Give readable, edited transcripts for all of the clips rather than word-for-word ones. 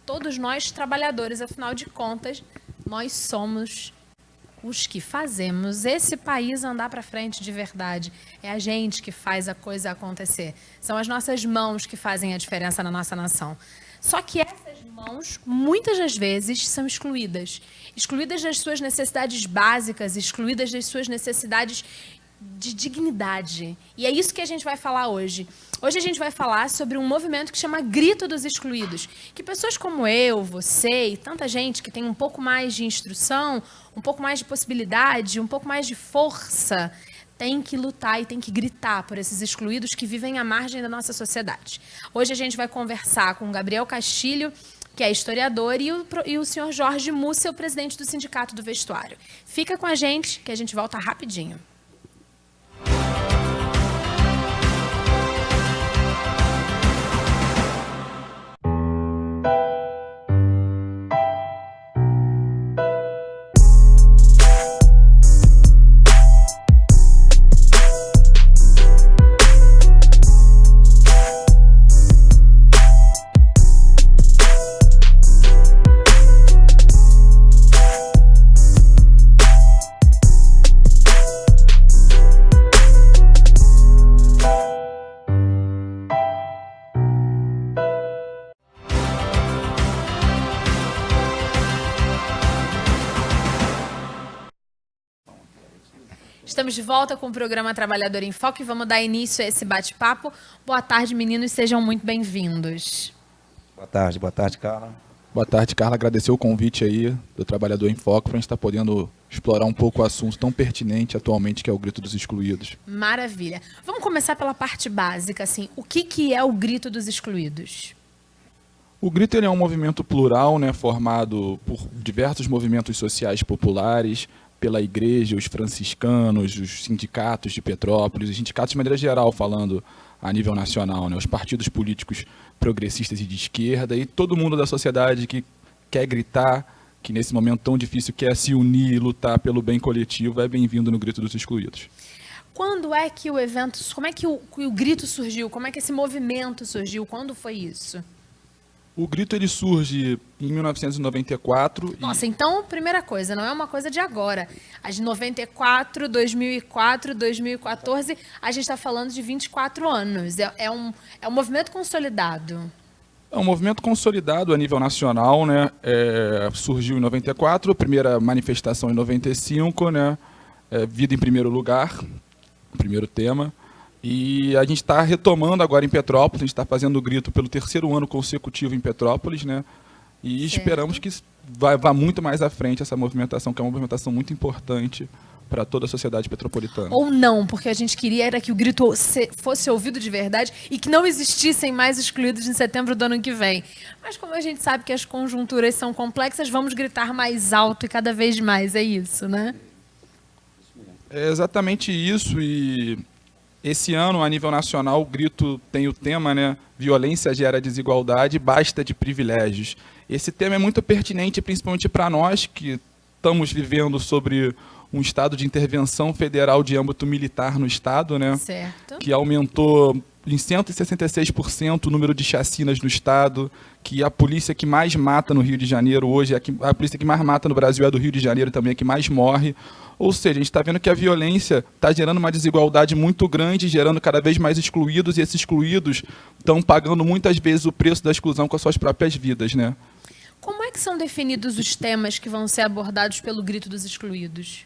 todos nós trabalhadores, afinal de contas, nós somos os que fazemos esse país andar para frente de verdade. É a gente que faz a coisa acontecer. São as nossas mãos que fazem a diferença na nossa nação. Só que essas mãos, muitas das vezes, são excluídas. Excluídas das suas necessidades básicas, excluídas das suas necessidades de dignidade. E é isso que a gente vai falar hoje. Hoje a gente vai falar sobre um movimento que chama Grito dos Excluídos, que pessoas como eu, você e tanta gente que tem um pouco mais de instrução, um pouco mais de possibilidade, um pouco mais de força, tem que lutar e tem que gritar por esses excluídos que vivem à margem da nossa sociedade. Hoje a gente vai conversar com o Gabriel Castilho, que é historiador, e o senhor Jorge Mussa, o presidente do Sindicato do Vestuário. Fica com a gente, que a gente volta rapidinho. Estamos de volta com o programa Trabalhador em Foco e vamos dar início a esse bate-papo. Boa tarde, meninos, sejam muito bem-vindos. Boa tarde, Carla. Boa tarde, Carla. Agradecer o convite aí do Trabalhador em Foco para a gente estar podendo explorar um pouco o assunto tão pertinente atualmente que é o Grito dos Excluídos. Maravilha. Vamos começar pela parte básica, assim. O que é o Grito dos Excluídos? O Grito ele é um movimento plural, né, formado por diversos movimentos sociais populares, pela igreja, os franciscanos, os sindicatos de Petrópolis, os sindicatos de maneira geral, falando a nível nacional, né, os partidos políticos progressistas e de esquerda, e todo mundo da sociedade que quer gritar, que nesse momento tão difícil quer se unir e lutar pelo bem coletivo, é bem-vindo no Grito dos Excluídos. Quando é que o evento, como é que o Grito surgiu? Como é que esse movimento surgiu? Quando foi isso? O Grito ele surge em 1994. Nossa, então, primeira coisa, não é uma coisa de agora. A de 94, 2004, 2014, a gente está falando de 24 anos. É um movimento consolidado. É um movimento consolidado a nível nacional, né? Surgiu em 94, a primeira manifestação em 95, né? Vida em primeiro lugar, primeiro tema. E a gente está retomando agora em Petrópolis, a gente está fazendo o Grito pelo terceiro ano consecutivo em Petrópolis, né? E certo. Esperamos que vá muito mais à frente essa movimentação, que é uma movimentação muito importante para toda a sociedade petropolitana. Ou não, porque a gente queria era que o grito fosse ouvido de verdade e que não existissem mais excluídos em setembro do ano que vem. Mas como a gente sabe que as conjunturas são complexas, vamos gritar mais alto e cada vez mais, é isso, né? É exatamente isso, e esse ano, a nível nacional, o Grito tem o tema, né? Violência gera desigualdade, basta de privilégios. Esse tema é muito pertinente, principalmente para nós, que estamos vivendo sobre um estado de intervenção federal de âmbito militar no estado, né? Certo. Que aumentou em 166% o número de chacinas no estado, que a polícia que mais mata no Rio de Janeiro hoje, a polícia que mais mata no Brasil é do Rio de Janeiro também, a que mais morre. Ou seja, a gente está vendo que a violência está gerando uma desigualdade muito grande, gerando cada vez mais excluídos, e esses excluídos estão pagando muitas vezes o preço da exclusão com as suas próprias vidas, né? Como é que são definidos os temas que vão ser abordados pelo Grito dos Excluídos?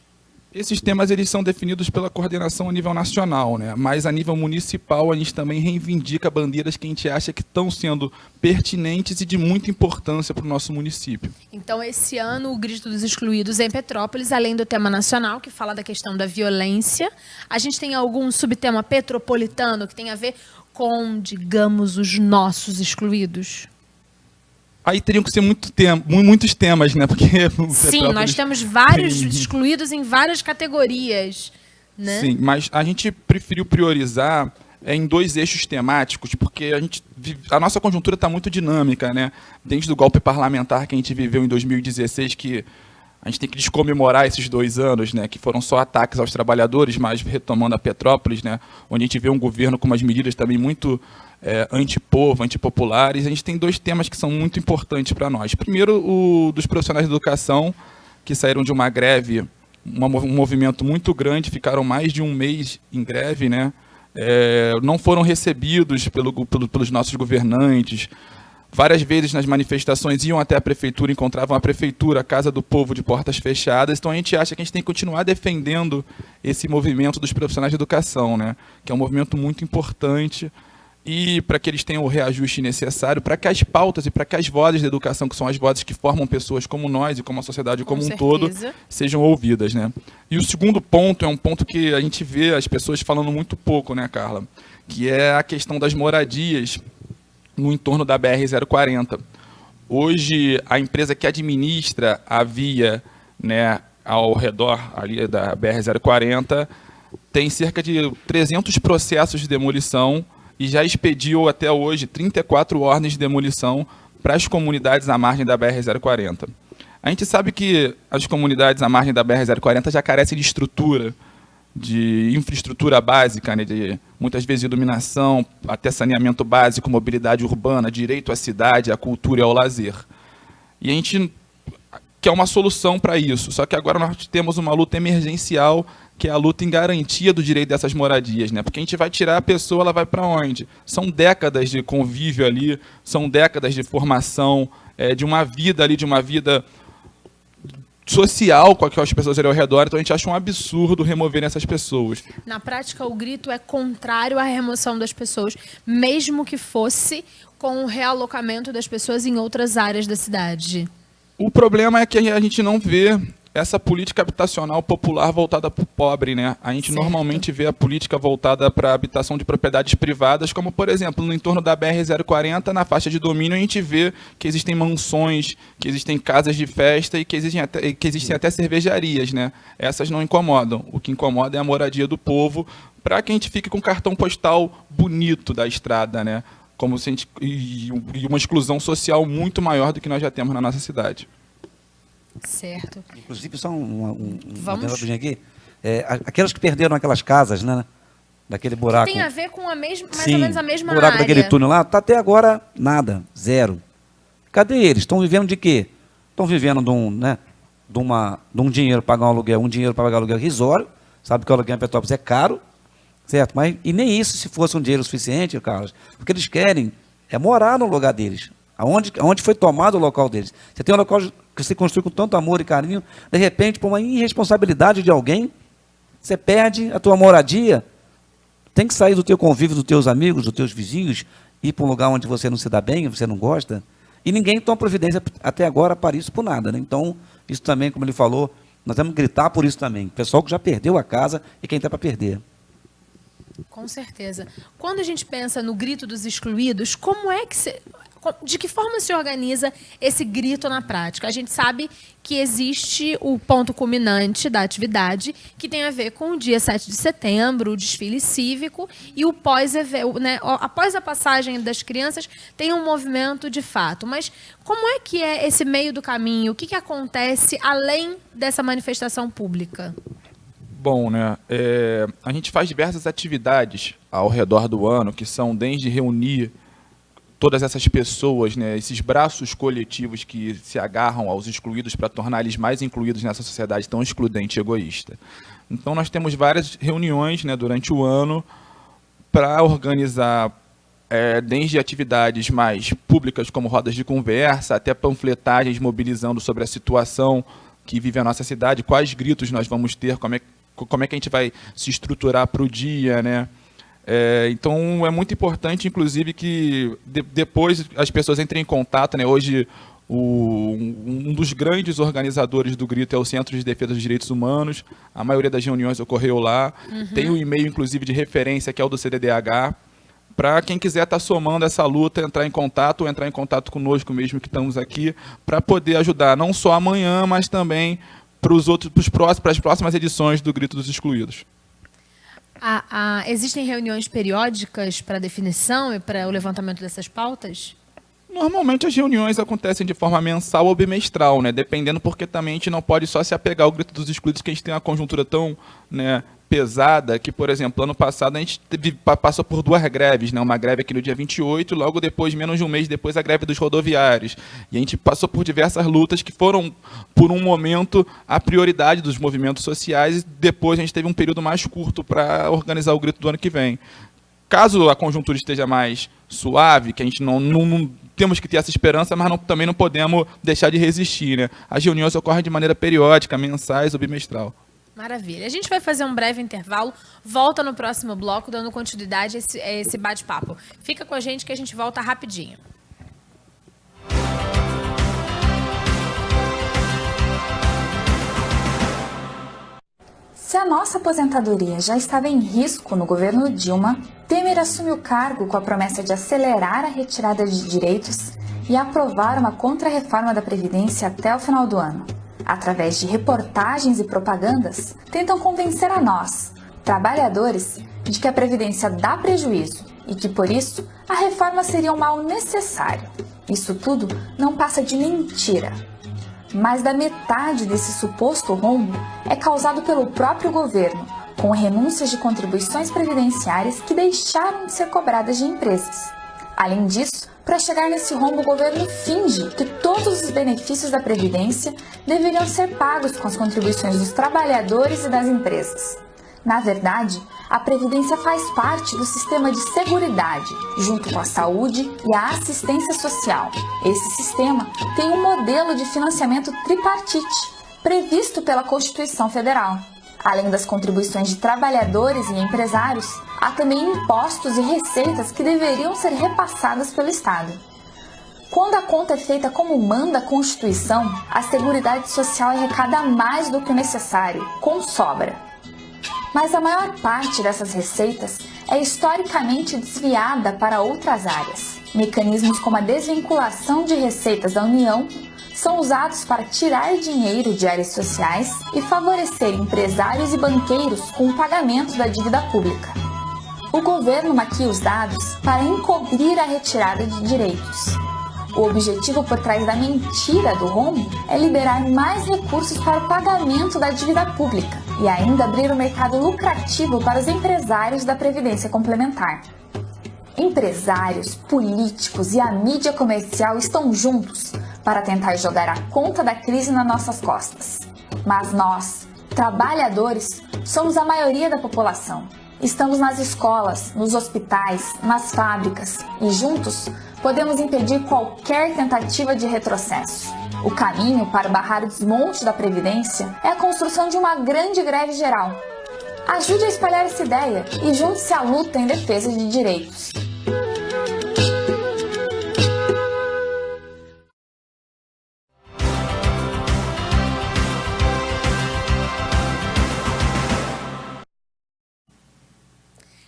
Esses temas eles são definidos pela coordenação a nível nacional, né? Mas a nível municipal a gente também reivindica bandeiras que a gente acha que estão sendo pertinentes e de muita importância para o nosso município. Então, esse ano, o Grito dos Excluídos em Petrópolis, além do tema nacional, que fala da questão da violência, a gente tem algum subtema petropolitano que tem a ver com, digamos, os nossos excluídos? Aí teriam que ser muitos temas, né? Porque sim, nós temos vários excluídos em várias categorias, né? Sim, mas a gente preferiu priorizar em dois eixos temáticos, porque a nossa conjuntura está muito dinâmica, né? Desde o golpe parlamentar que a gente viveu em 2016, que a gente tem que descomemorar esses 2 anos, né, que foram só ataques aos trabalhadores, mas retomando a Petrópolis, né, onde a gente vê um governo com umas medidas também muito antipovo, antipopulares. A gente tem 2 temas que são muito importantes para nós. Primeiro, o dos profissionais de educação, que saíram de uma greve, um movimento muito grande, ficaram mais de 1 mês em greve, né, não foram recebidos pelos nossos governantes. Várias vezes nas manifestações iam até a prefeitura, encontravam a prefeitura, a Casa do Povo, de portas fechadas. Então a gente acha que a gente tem que continuar defendendo esse movimento dos profissionais de educação, né? Que é um movimento muito importante, e para que eles tenham o reajuste necessário, para que as pautas e para que as vozes da educação, que são as vozes que formam pessoas como nós e como a sociedade como um todo, sejam ouvidas, né? E o segundo ponto é um ponto que a gente vê as pessoas falando muito pouco, né, Carla? Que é a questão das moradias no entorno da BR-040. Hoje, a empresa que administra a via, né, ao redor ali da BR-040 tem cerca de 300 processos de demolição e já expediu até hoje 34 ordens de demolição para as comunidades à margem da BR-040. A gente sabe que as comunidades à margem da BR-040 já carecem de estrutura, de infraestrutura básica, né, de muitas vezes iluminação, até saneamento básico, mobilidade urbana, direito à cidade, à cultura e ao lazer. E a gente quer uma solução para isso, só que agora nós temos uma luta emergencial, que é a luta em garantia do direito dessas moradias, né? Porque a gente vai tirar a pessoa, ela vai para onde? São décadas de convívio ali, são décadas de formação, de uma vida ali, de uma vida social com aquelas pessoas ali ao redor. Então a gente acha um absurdo remover essas pessoas. Na prática, o grito é contrário à remoção das pessoas, mesmo que fosse com o realocamento das pessoas em outras áreas da cidade. O problema é que a gente não vê essa política habitacional popular voltada para o pobre, né? A gente normalmente vê a política voltada para a habitação de propriedades privadas, como, por exemplo, no entorno da BR-040, na faixa de domínio, a gente vê que existem mansões, que existem casas de festa e que existem até cervejarias, né? Essas não incomodam. O que incomoda é a moradia do povo, para que a gente fique com um cartão postal bonito da estrada, né? Como se a gente, e uma exclusão social muito maior do que nós já temos na nossa cidade. Certo. Inclusive, só um Vamos. aqui. Aquelas que perderam aquelas casas, né? Daquele buraco. Tem a ver com a mesma, mais Sim, ou menos a mesma buraco área. daquele túnel lá, tá até agora nada, zero. Cadê eles? Estão vivendo de quê? Estão vivendo de um dinheiro para pagar um aluguel, para pagar aluguel risório. Sabe que o aluguel em Petrópolis é caro, certo? Mas, e nem isso, se fosse um dinheiro suficiente, Carlos. O que eles querem é morar no lugar deles. Aonde foi tomado o local deles. Você tem um local que você construiu com tanto amor e carinho, de repente, por uma irresponsabilidade de alguém, você perde a tua moradia. Tem que sair do teu convívio, dos teus amigos, dos teus vizinhos, ir para um lugar onde você não se dá bem, você não gosta. E ninguém toma providência até agora para isso, por nada, né? Então, isso também, como ele falou, nós temos que gritar por isso também. O pessoal que já perdeu a casa e quem está para perder. Com certeza. Quando a gente pensa no grito dos excluídos, de que forma se organiza esse grito na prática? A gente sabe que existe o ponto culminante da atividade, que tem a ver com o dia 7 de setembro, o desfile cívico, e o né, após a passagem das crianças, tem um movimento de fato. Mas como é que é esse meio do caminho? O que acontece além dessa manifestação pública? Bom, né, a gente faz diversas atividades ao redor do ano, que são desde reunir todas essas pessoas, né, esses braços coletivos que se agarram aos excluídos para tornar eles mais incluídos nessa sociedade tão excludente e egoísta. Então, nós temos várias reuniões, né, durante o ano para organizar desde atividades mais públicas, como rodas de conversa, até panfletagens mobilizando sobre a situação que vive a nossa cidade, quais gritos nós vamos ter, como é que a gente vai se estruturar para o dia, né? Então, é muito importante, inclusive, que depois as pessoas entrem em contato, né? Hoje, um dos grandes organizadores do Grito é o Centro de Defesa dos Direitos Humanos. A maioria das reuniões ocorreu lá. Tem um e-mail, inclusive, de referência, que é o do CDDH. Para quem quiser estar somando essa luta, entrar em contato, ou entrar em contato conosco mesmo que estamos aqui, para poder ajudar, não só amanhã, mas também para as próximas edições do Grito dos Excluídos. Existem reuniões periódicas para definição e para o levantamento dessas pautas? Normalmente as reuniões acontecem de forma mensal ou bimestral, né? Dependendo, porque também a gente não pode só se apegar ao grito dos excluídos, que a gente tem uma conjuntura tão, né, pesada que, por exemplo, ano passado a gente passou por 2 greves, né? Uma greve aqui no dia 28, logo depois, menos de um mês depois, a greve dos rodoviários. E a gente passou por diversas lutas que foram, por um momento, a prioridade dos movimentos sociais, e depois a gente teve um período mais curto para organizar o grito do ano que vem. Caso a conjuntura esteja mais suave, que a gente não temos que ter essa esperança, mas também não podemos deixar de resistir, né? As reuniões ocorrem de maneira periódica, mensais ou bimestral. Maravilha. A gente vai fazer um breve intervalo, volta no próximo bloco, dando continuidade a esse bate-papo. Fica com a gente que a gente volta rapidinho. Se a nossa aposentadoria já estava em risco no governo Dilma, Temer assumiu o cargo com a promessa de acelerar a retirada de direitos e aprovar uma contra-reforma da Previdência até o final do ano. Através de reportagens e propagandas, tentam convencer a nós, trabalhadores, de que a Previdência dá prejuízo e que, por isso, a reforma seria um mal necessário. Isso tudo não passa de mentira. Mais da metade desse suposto rombo é causado pelo próprio governo, com renúncias de contribuições previdenciárias que deixaram de ser cobradas de empresas. Além disso, para chegar nesse rombo, o governo finge que todos os benefícios da Previdência deveriam ser pagos com as contribuições dos trabalhadores e das empresas. Na verdade, a Previdência faz parte do sistema de seguridade, junto com a saúde e a assistência social. Esse sistema tem um modelo de financiamento tripartite, previsto pela Constituição Federal. Além das contribuições de trabalhadores e empresários, há também impostos e receitas que deveriam ser repassadas pelo Estado. Quando a conta é feita como manda a Constituição, a Seguridade Social arrecada mais do que o necessário, com sobra. Mas a maior parte dessas receitas é historicamente desviada para outras áreas. Mecanismos como a desvinculação de receitas da União são usados para tirar dinheiro de áreas sociais e favorecer empresários e banqueiros com o pagamento da dívida pública. O governo maquia os dados para encobrir a retirada de direitos. O objetivo por trás da mentira do rombo é liberar mais recursos para o pagamento da dívida pública e ainda abrir o mercado lucrativo para os empresários da Previdência Complementar. Empresários, políticos e a mídia comercial estão juntos para tentar jogar a conta da crise nas nossas costas. Mas nós, trabalhadores, somos a maioria da população. Estamos nas escolas, nos hospitais, nas fábricas e juntos podemos impedir qualquer tentativa de retrocesso. O caminho para barrar o desmonte da Previdência é a construção de uma grande greve geral. Ajude a espalhar essa ideia e junte-se à luta em defesa de direitos.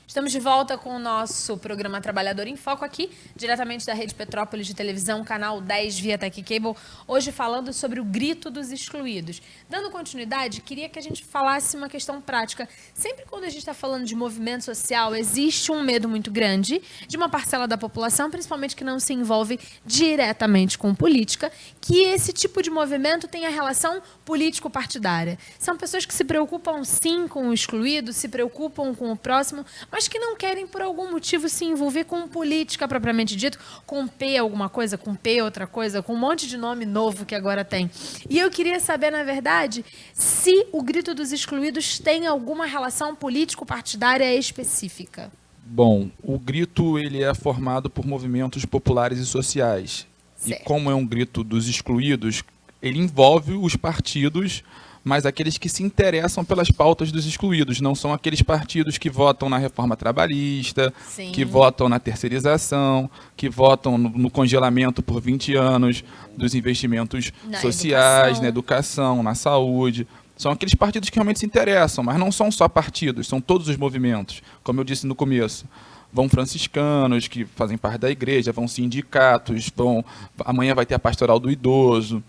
Estamos de volta com o nosso programa Trabalhador em Foco aqui, diretamente da Rede Petrópolis de Televisão, canal 10 via Tech Cable, hoje falando sobre o grito dos excluídos. Dando continuidade, queria que a gente falasse uma questão prática. Sempre quando a gente está falando de movimento social, existe um medo muito grande de uma parcela da população, principalmente que não se envolve diretamente com política, que esse tipo de movimento tenha relação político-partidária. São pessoas que se preocupam sim com o excluído, se preocupam com o próximo, mas que não querem, por algum motivo, se envolver com política propriamente dito, com P alguma coisa, com P outra coisa, com um monte de nome novo que agora tem. E eu queria saber, na verdade, se o grito dos excluídos tem alguma relação político-partidária específica. Bom, o grito ele é formado por movimentos populares e sociais. Certo. E como é um grito dos excluídos, ele envolve os partidos, mas aqueles que se interessam pelas pautas dos excluídos. Não são aqueles partidos que votam na reforma trabalhista, Sim. que votam na terceirização, que votam no congelamento por 20 anos dos investimentos Na sociais, educação. na educação, na saúde. São aqueles partidos que realmente se interessam, mas não são só partidos, são todos os movimentos, como eu disse no começo. vão franciscanos que fazem parte da igreja, vão sindicatos, amanhã vai ter a pastoral do idoso,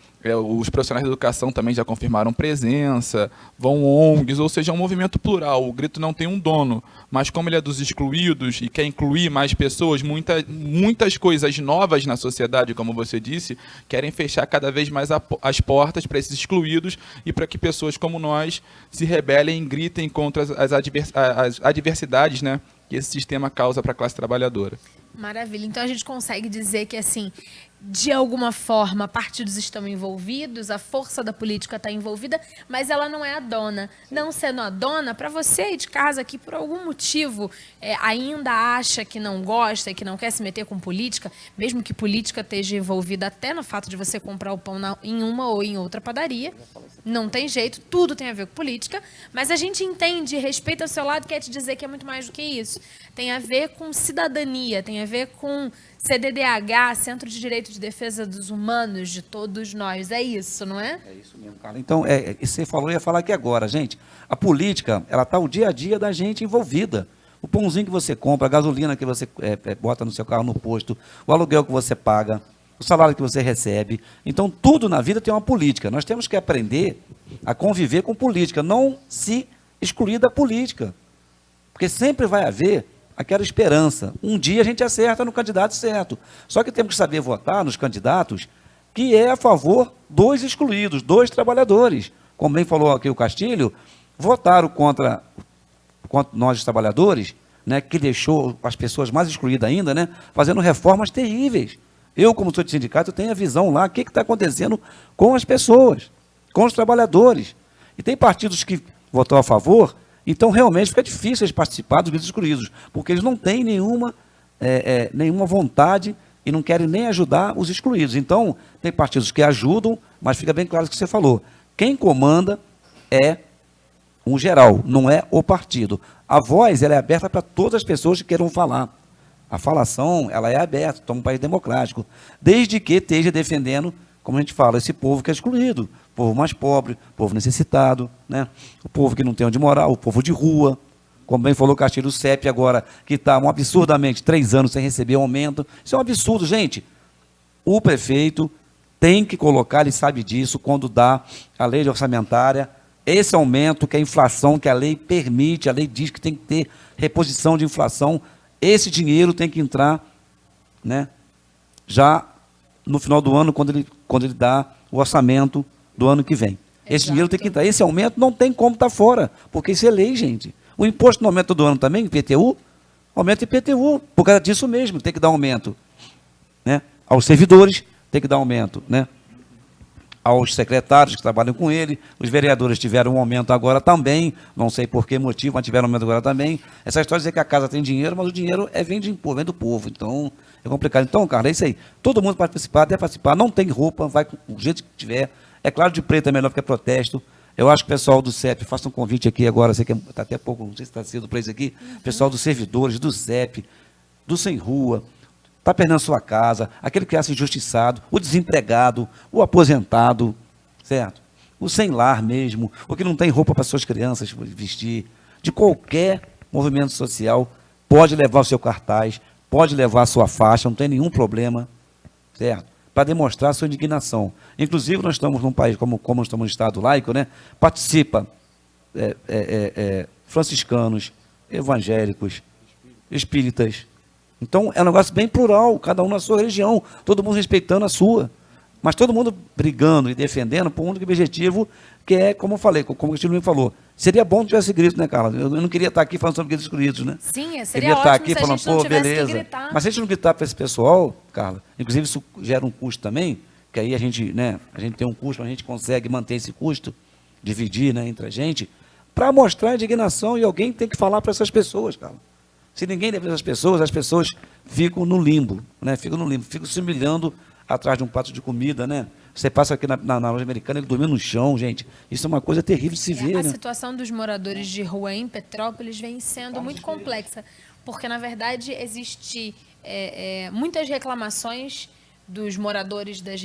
os profissionais da educação também já confirmaram presença, vão ONGs, ou seja, é um movimento plural. O Grito não tem um dono, mas como ele é dos excluídos e quer incluir mais pessoas, muitas coisas novas na sociedade, como você disse, querem fechar cada vez mais as portas para esses excluídos e para que pessoas como nós se rebelem e gritem contra as adversidades, né, que esse sistema causa para a classe trabalhadora. Maravilha. Então a gente consegue dizer que, assim, de alguma forma, partidos estão envolvidos, a força da política está envolvida, mas ela não é a dona. Não sendo a dona, para você aí de casa que por algum motivo ainda acha que não gosta e que não quer se meter com política, mesmo que política esteja envolvida até no fato de você comprar o pão em uma ou em outra padaria, não tem jeito, tudo tem a ver com política, mas a gente entende, respeita o seu lado e quer te dizer que é muito mais do que isso. Tem a ver com cidadania, tem a ver com CDDH, Centro de Direito de Defesa dos Humanos, de todos nós. É isso, não é? É isso mesmo, Carla. Então, você falou, eu ia falar aqui agora, gente. A política, ela está o dia a dia da gente envolvida. O pãozinho que você compra, a gasolina que você bota no seu carro no posto, o aluguel que você paga, o salário que você recebe. Então, tudo na vida tem uma política. Nós temos que aprender a conviver com política, não se excluir da política. Porque sempre vai haver aquela esperança. Um dia a gente acerta no candidato certo. Só que temos que saber votar nos candidatos que é a favor dos excluídos, dos trabalhadores. Como bem falou aqui o Castilho, votaram contra nós, os trabalhadores, né, que deixou as pessoas mais excluídas ainda, né, fazendo reformas terríveis. Eu, como sou de sindicato, tenho a visão lá, o que está acontecendo com as pessoas, com os trabalhadores. E tem partidos que votaram a favor. Então, realmente, fica difícil eles participar dos gritos excluídos, porque eles não têm nenhuma vontade e não querem nem ajudar os excluídos. Então, tem partidos que ajudam, mas fica bem claro o que você falou. Quem comanda é um geral, não é o partido. A voz ela é aberta para todas as pessoas que queiram falar. A falação ela é aberta, então é um país democrático, desde que esteja defendendo, como a gente fala, esse povo que é excluído, povo mais pobre, povo necessitado, né? O povo que não tem onde morar, o povo de rua, como bem falou o Castilho, o CEP agora, que está absurdamente 3 anos sem receber aumento. Isso é um absurdo, gente. O prefeito tem que colocar, ele sabe disso, quando dá a lei orçamentária, esse aumento que a inflação, que a lei permite, a lei diz que tem que ter reposição de inflação, esse dinheiro tem que entrar, né, já no final do ano, quando ele dá o orçamento do ano que vem. Esse dinheiro tem que entrar. Esse aumento não tem como estar fora, porque isso é lei, gente. O imposto não aumenta todo ano também, IPTU, aumenta IPTU, por causa disso mesmo, tem que dar aumento, né, aos servidores, tem que dar aumento, né, aos secretários que trabalham com ele, os vereadores tiveram um aumento agora também, não sei por que motivo, mas tiveram um aumento agora também. Essa história de dizer que a casa tem dinheiro, mas o dinheiro vem do povo, então é complicado. Então, Carla, é isso aí. Todo mundo pode participar, deve participar, não tem roupa, vai com o jeito que tiver. É claro, de preto é melhor porque é protesto. Eu acho que o pessoal do CEP, faça um convite aqui agora, sei que está até pouco, não sei se está cedo para isso aqui, pessoal dos servidores, do CEP, do Sem Rua, está perdendo sua casa, aquele que acha injustiçado, o desempregado, o aposentado, certo? O sem lar mesmo, o que não tem roupa para suas crianças vestir, de qualquer movimento social, pode levar o seu cartaz, pode levar a sua faixa, não tem nenhum problema, certo? Para demonstrar a sua indignação. Inclusive, nós estamos num país, como estamos no Estado laico, né? Participa franciscanos, evangélicos, espíritas. Então, é um negócio bem plural, cada um na sua religião, todo mundo respeitando a sua, mas todo mundo brigando e defendendo por um único objetivo, que é, como eu falei, como o Castilho falou, seria bom que tivesse grito, né, Carla? Eu não queria estar aqui falando sobre gritos excluídos, né? Sim, seria queria ótimo estar aqui se falando, a gente não tivesse beleza. que gritar. Mas se a gente não gritar para esse pessoal, Carla, inclusive isso gera um custo também, que aí a gente tem um custo, a gente consegue manter esse custo, dividir, né, entre a gente, para mostrar a indignação, e alguém tem que falar para essas pessoas, Carla. Se ninguém defende as pessoas ficam no limbo, né? Ficam se humilhando atrás de um prato de comida, né? Você passa aqui na loja americana, ele dormindo no chão, gente. Isso é uma coisa terrível de se ver, A né? situação dos moradores de rua em Petrópolis vem sendo muito complexa, porque, na verdade, existe muitas reclamações dos moradores das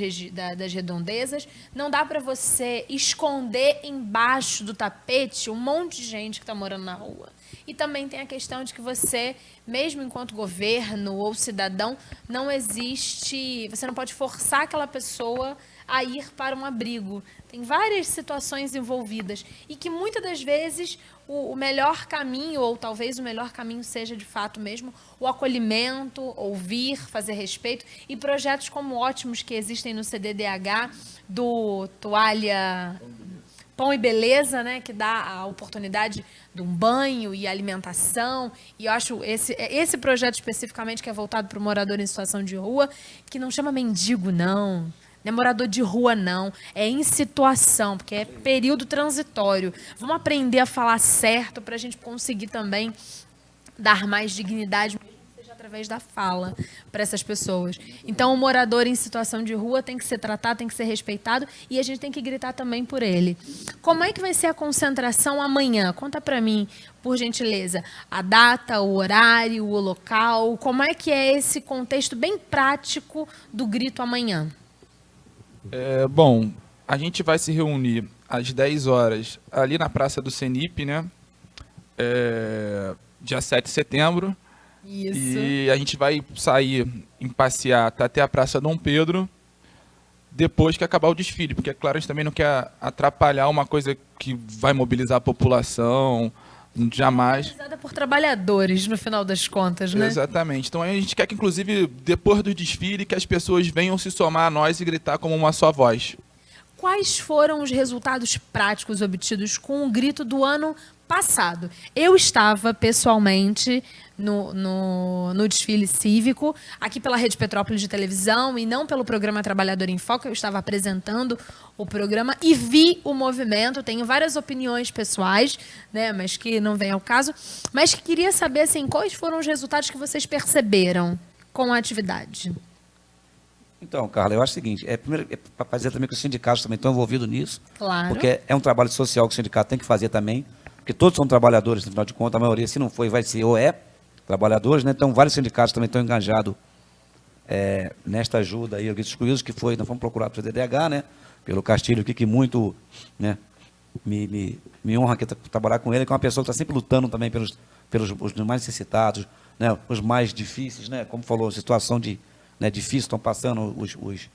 redondezas. Não dá para você esconder embaixo do tapete um monte de gente que está morando na rua. E também tem a questão de que você, mesmo enquanto governo ou cidadão, você não pode forçar aquela pessoa a ir para um abrigo. Tem várias situações envolvidas e que muitas das vezes o melhor caminho, ou talvez o melhor caminho seja de fato mesmo o acolhimento, ouvir, fazer respeito, e projetos como ótimos que existem no CDDH, do Toalha Pão e Beleza, né, que dá a oportunidade de um banho e alimentação. E eu acho esse projeto especificamente, que é voltado para o morador em situação de rua, que não chama mendigo, não é morador de rua, não. É em situação, porque é período transitório. Vamos aprender a falar certo para a gente conseguir também dar mais dignidade, mesmo que seja através da fala, para essas pessoas. Então, o morador em situação de rua tem que ser tratado, tem que ser respeitado, e a gente tem que gritar também por ele. Como é que vai ser a concentração amanhã? Conta para mim, por gentileza, a data, o horário, o local. Como é que é esse contexto bem prático do grito amanhã? Bom, a gente vai se reunir às 10 horas ali na Praça do Senip, né? Dia 7 de setembro. Isso. E a gente vai sair em passeata até a Praça Dom Pedro depois que acabar o desfile, porque, é claro, a gente também não quer atrapalhar uma coisa que vai mobilizar a população, jamais. Realizada por trabalhadores, no final das contas, né? Exatamente. Então a gente quer que, inclusive, depois do desfile, que as pessoas venham se somar a nós e gritar como uma só voz. Quais foram os resultados práticos obtidos com o grito do ano passado? Eu estava, pessoalmente, no desfile cívico, aqui pela Rede Petrópolis de televisão, e não pelo programa Trabalhador em Foco. Eu estava apresentando o programa e vi o movimento. Tenho várias opiniões pessoais, né, mas que não vem ao caso. Mas que queria saber, assim, quais foram os resultados que vocês perceberam com a atividade. Então, Carla, eu acho o seguinte, primeiro, para dizer também que os sindicatos também estão envolvidos nisso, Claro. porque é um trabalho social que o sindicato tem que fazer também, porque todos são trabalhadores, no final de contas, a maioria, se não for, vai ser ou trabalhadores, né? Então, vários sindicatos também estão engajados nesta ajuda aí, Grito Excluídos, que foi, nós fomos procurar para o CDDH, né? Pelo Castilho aqui, que muito, né, me honra aqui trabalhar com ele, que é uma pessoa que está sempre lutando também pelos os mais necessitados, né? Os mais difíceis, né? Como falou, situação difícil, estão passando os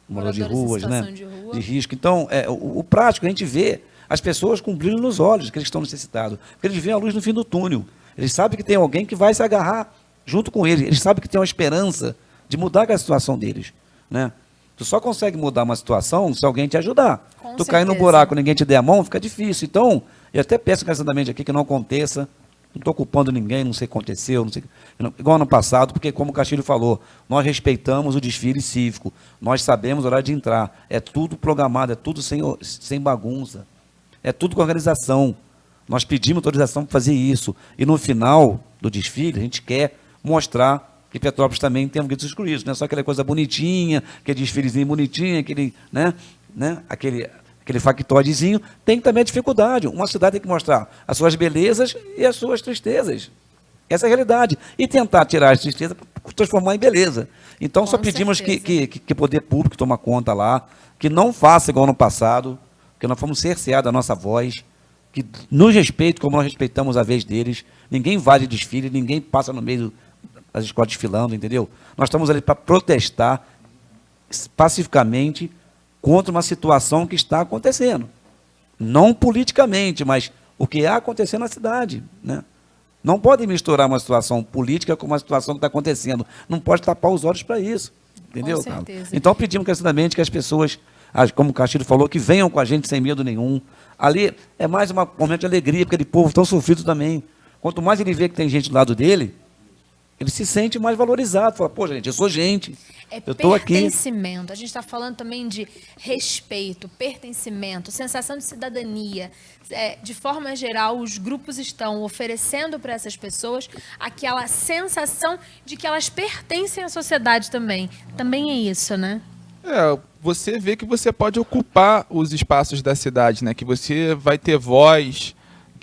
moradores de ruas, né? De risco. Então, o prático, a gente vê as pessoas com brilho nos olhos, que eles estão necessitados. Porque eles veem a luz no fim do túnel. Eles sabem que tem alguém que vai se agarrar junto com eles. Eles sabem que tem uma esperança de mudar a situação deles, né? Tu só consegue mudar uma situação se alguém te ajudar. Com tu cair no buraco, ninguém te der a mão, fica difícil. Então, eu até peço encarecidamente aqui que não aconteça. Não estou culpando ninguém, não sei o que aconteceu, não sei, igual ano passado, porque, como o Castilho falou, nós respeitamos o desfile cívico, nós sabemos a hora de entrar, é tudo programado, é tudo sem bagunça, é tudo com organização. Nós pedimos autorização para fazer isso, e no final do desfile, a gente quer mostrar que Petrópolis também tem um Gritos Excluídos, não é só aquela coisa bonitinha, aquele desfilezinho bonitinho, aquele factoidezinho, tem também a dificuldade. Uma cidade tem que mostrar as suas belezas e as suas tristezas. Essa é a realidade. E tentar tirar as tristezas para transformar em beleza. Então, só pedimos que poder público tome conta lá, que não faça igual no passado, que nós fomos cerceados da nossa voz, que nos respeite como nós respeitamos a vez deles. Ninguém invade desfile, ninguém passa no meio das escolas desfilando, entendeu? Nós estamos ali para protestar pacificamente contra uma situação que está acontecendo. Não politicamente, mas o que está acontecendo na cidade, né? Não pode misturar uma situação política com uma situação que está acontecendo. Não pode tapar os olhos para isso. Entendeu, Carla? Então, pedimos encarecidamente que as pessoas, como o Castilho falou, que venham com a gente sem medo nenhum. Ali é mais um momento de alegria, porque aquele povo tão sofrido também. Quanto mais ele vê que tem gente do lado dele, ele se sente mais valorizado. Fala, pô, gente, eu sou gente. Eu estou aqui. Pertencimento. A gente está falando também de respeito, pertencimento, sensação de cidadania. De forma geral, os grupos estão oferecendo para essas pessoas aquela sensação de que elas pertencem à sociedade também. Também é isso, né? Você vê que você pode ocupar os espaços da cidade, né? Que você vai ter voz,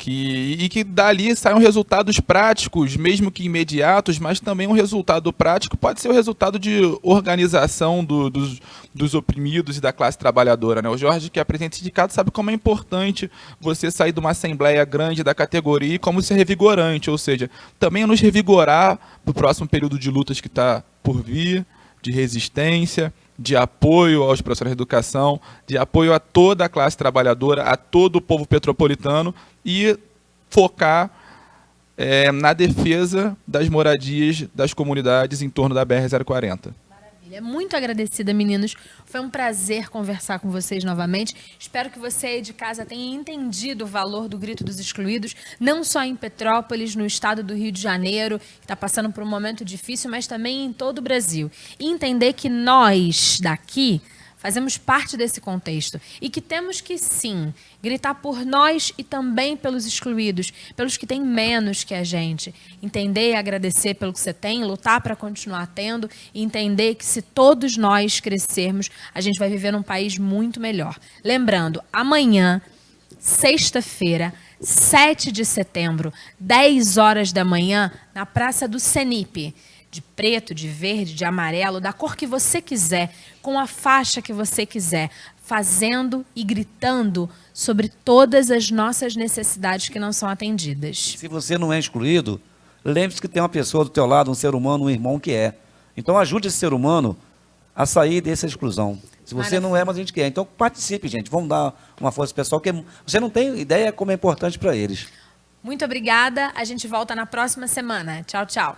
E que dali saiam resultados práticos, mesmo que imediatos, mas também um resultado prático pode ser o resultado de organização dos oprimidos e da classe trabalhadora, né? O Jorge, que é presidente do sindicato, sabe como é importante você sair de uma assembleia grande da categoria e como ser revigorante, ou seja, também nos revigorar para o próximo período de lutas que está por vir, de resistência, de apoio aos profissionais de educação, de apoio a toda a classe trabalhadora, a todo o povo petropolitano e focar na defesa das moradias das comunidades em torno da BR-040. Muito agradecida, meninos. Foi um prazer conversar com vocês novamente. Espero que você aí de casa tenha entendido o valor do Grito dos Excluídos, não só em Petrópolis, no estado do Rio de Janeiro, que está passando por um momento difícil, mas também em todo o Brasil. E entender que nós, daqui, fazemos parte desse contexto e que temos que, sim, gritar por nós e também pelos excluídos, pelos que têm menos que a gente. Entender e agradecer pelo que você tem, lutar para continuar tendo e entender que se todos nós crescermos, a gente vai viver num país muito melhor. Lembrando, amanhã, sexta-feira, 7 de setembro, 10 horas da manhã, na Praça do Cenipe, de preto, de verde, de amarelo, da cor que você quiser, com a faixa que você quiser, fazendo e gritando sobre todas as nossas necessidades que não são atendidas. Se você não é excluído, lembre-se que tem uma pessoa do teu lado, um ser humano, um irmão que é. Então ajude esse ser humano a sair dessa exclusão. Se você não é, mas a gente quer. Então participe, gente. Vamos dar uma força pessoal, que você não tem ideia como é importante para eles. Muito obrigada. A gente volta na próxima semana. Tchau, tchau.